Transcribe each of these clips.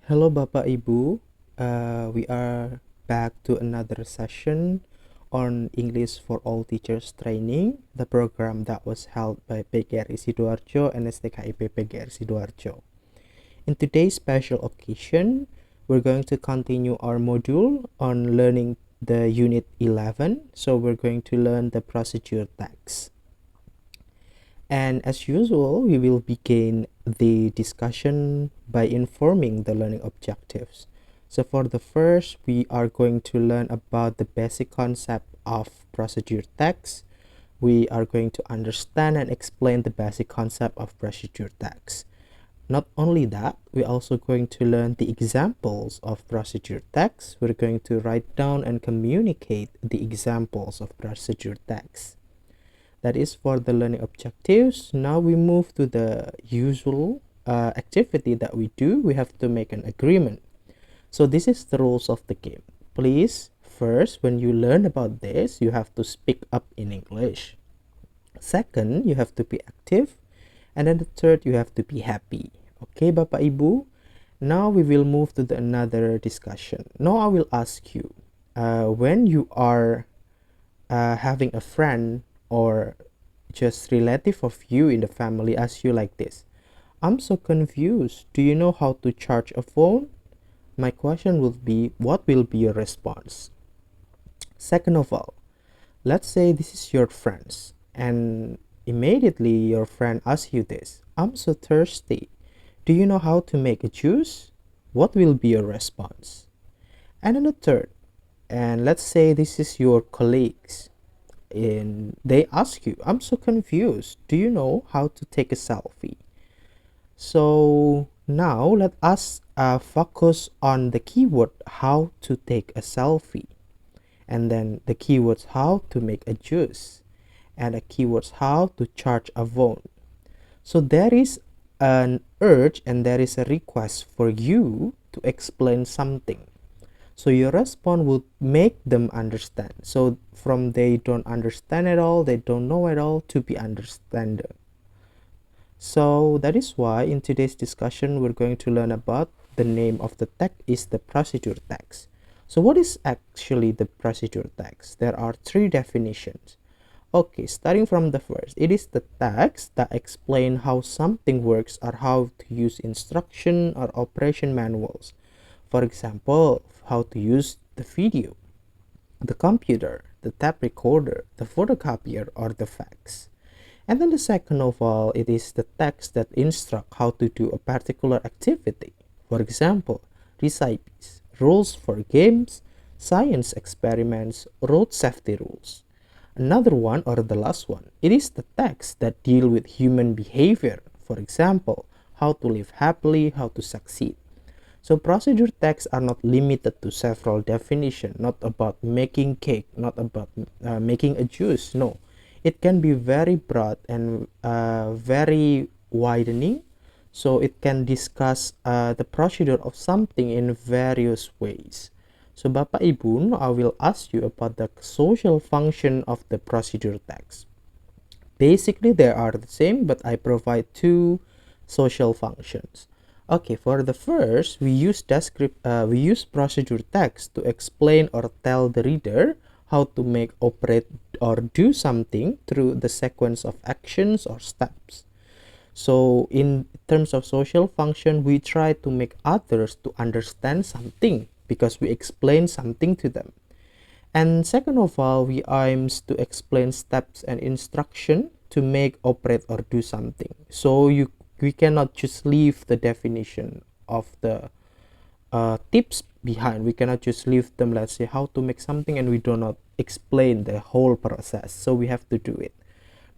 Hello Bapak Ibu, we are back to another session on English for All Teachers Training, the program that was held by PGRI Sidoarjo and STKIP PGRI Sidoarjo. In today's special occasion, we're going to continue our module on learning the Unit 11, so we're going to learn the procedure tags. And as usual, we will begin the discussion by informing the learning objectives. So for the first, we are going to learn about the basic concept of procedure tags. We are going to understand and explain the basic concept of procedure tags. Not only that, we're also going to learn the examples of procedure tags. We're going to write down and communicate the examples of procedure tags. That is for the learning objectives. Now we move to the usual activity that we do. We have to make an agreement. So this is the rules of the game. Please, first, when you learn about this, you have to speak up in English. Second, you have to be active. And then the third, you have to be happy. Okay, Bapak Ibu? Now we will move to another discussion. Now I will ask you, when you are having a friend or just relative of you in the family ask you like this, "I'm so confused. Do you know how to charge a phone?" My question would be, what will be your response? Second of all, let's say this is your friends and immediately your friend asks you this, "I'm so thirsty. Do you know how to make a juice?" What will be your response? And then the third, and let's say this is your colleagues and they ask you, "I'm so confused. Do you know how to take a selfie?" So now let us focus on the keyword how to take a selfie, and then the keywords how to make a juice, and the keywords how to charge a phone. So there is an urge and there is a request for you to explain something. So your response would make them understand. So from they don't understand at all, they don't know at all, to be understanding. So that is why in today's discussion we're going to learn about the name of the tag is the procedure tags. So what is actually the procedure tags? There are three definitions. Okay, starting from the first, it is the tags that explain how something works or how to use instruction or operation manuals. For example, how to use the video, the computer, the tape recorder, the photocopier, or the fax. And then the second of all, it is the text that instruct how to do a particular activity. For example, recipes, rules for games, science experiments, road safety rules. Another one, or the last one, it is the text that deal with human behavior. For example, how to live happily, how to succeed. So procedure tags are not limited to several definitions, not about making cake, not about making a juice. No, it can be very broad and very widening. So it can discuss the procedure of something in various ways. So Bapak Ibu, I will ask you about the social function of the procedure tags. Basically, they are the same, but I provide two social functions. Okay, for the first, we use procedure tags to explain or tell the reader how to make, operate, or do something through the sequence of actions or steps. So in terms of social function, we try to make others to understand something because we explain something to them. And second of all, we aims to explain steps and instruction to make, operate, or do something. So we cannot just leave the definition of the tips behind. We cannot just leave them, let's say, how to make something, and we do not explain the whole process. So we have to do it.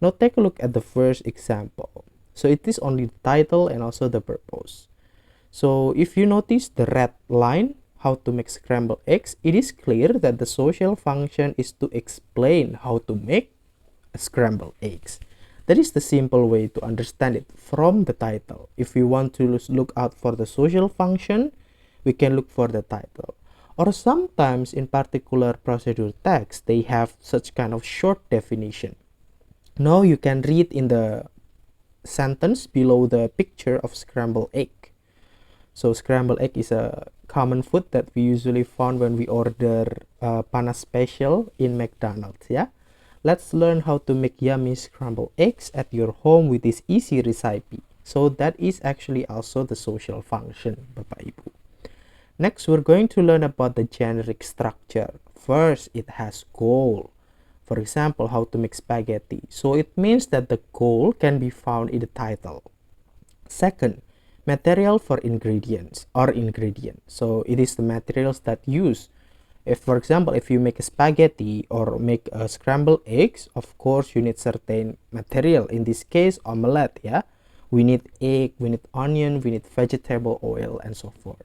Now take a look at the first example. So it is only the title and also the purpose. So if you notice the red line, how to make scrambled eggs, it is clear that the social function is to explain how to make scrambled eggs. That is the simple way to understand it from the title. If we want to look out for the social function, we can look for the title. Or sometimes in particular procedure tags, they have such kind of short definition. Now you can read in the sentence below the picture of scrambled egg. So scrambled egg is a common food that we usually found when we order panas special in McDonald's. Yeah, let's learn how to make yummy scrambled eggs at your home with this easy recipe. So that is actually also the social function, Bapak Ibu. Next, we're going to learn about the generic structure. First, it has goal. For example, how to make spaghetti. So it means that the goal can be found in the title. Second, material for ingredients or ingredient. So it is the materials that use. If, for example, if you make a spaghetti or make a scrambled eggs, of course you need certain material. In this case, omelette. Yeah, we need egg, we need onion, we need vegetable oil, and so forth.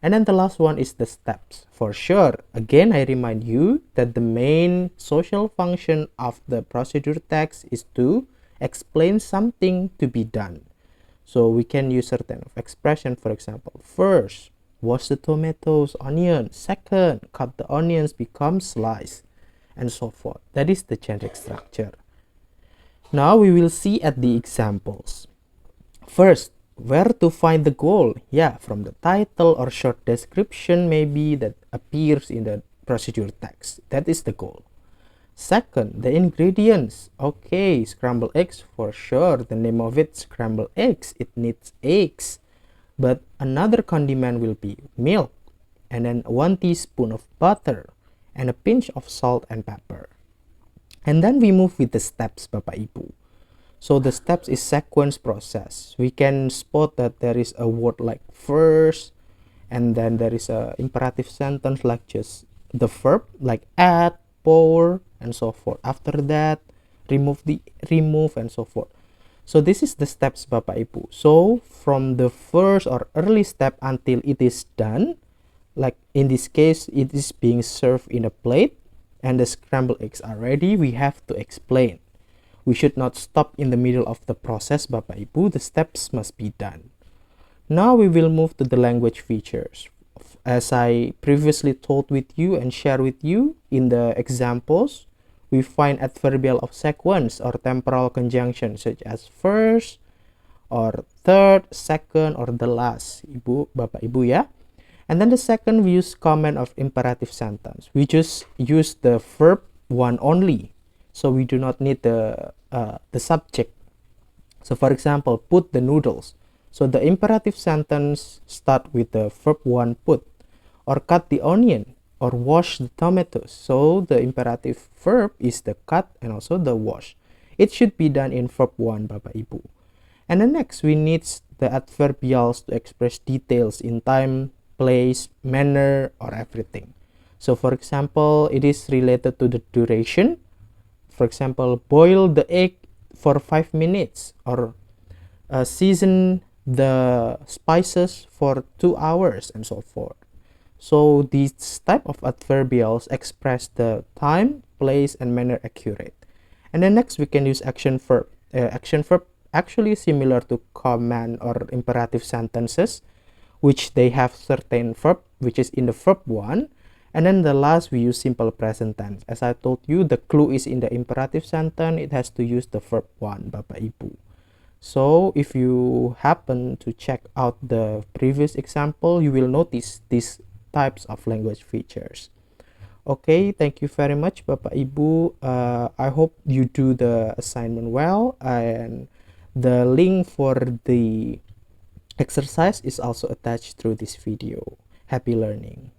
And then the last one is the steps. For sure, again, I remind you that the main social function of the procedure text is to explain something to be done. So we can use certain expression, for example, first, wash the tomatoes, onion. Second, cut the onions, become slice, and so forth. That is the generic structure. Now we will see at the examples. First, where to find the goal? Yeah, from the title or short description maybe that appears in the procedure text. That is the goal. Second, the ingredients. Okay, scrambled eggs for sure. The name of it, scrambled eggs. It needs eggs. But another condiment will be milk, and then 1 teaspoon of butter, and a pinch of salt and pepper. And then we move with the steps, Bapak Ibu. So the steps is sequence process. We can spot that there is a word like first, and then there is a imperative sentence like just the verb like add, pour, and so forth. After that, remove, and so forth. So this is the steps, Bapak Ibu. So from the first or early step until it is done, like in this case, it is being served in a plate and the scrambled eggs are ready, we have to explain. We should not stop in the middle of the process, Bapak Ibu. The steps must be done. Now we will move to the language features. As I previously told with you and share with you in the examples, we find adverbial of sequence or temporal conjunction such as first or third, second, or the last. Ibu, Bapak Ibu ya. And then the second, we use command of imperative sentence. We just use the verb one only. So we do not need the subject. So for example, put the noodles. So the imperative sentence start with the verb one put, or cut the onion, or wash the tomatoes. So the imperative verb is the cut and also the wash. It should be done in verb one, Bapak Ibu. And then next we need the adverbials to express details in time, place, manner, or everything. So for example, it is related to the duration. For example, boil the egg for 5 minutes, or season the spices for 2 hours, and so forth. So these type of adverbials express the time, place, and manner accurate. And then next we can use action verb. Action verb actually similar to command or imperative sentences, which they have certain verb which is in the verb one. And then the last we use simple present tense. As I told you, the clue is in the imperative sentence. It has to use the verb one, Bapak Ibu. So if you happen to check out the previous example, you will notice these types of language features. Okay, thank you very much, Bapak Ibu. I hope you do the assignment well, and the link for the exercise is also attached through this video. Happy learning.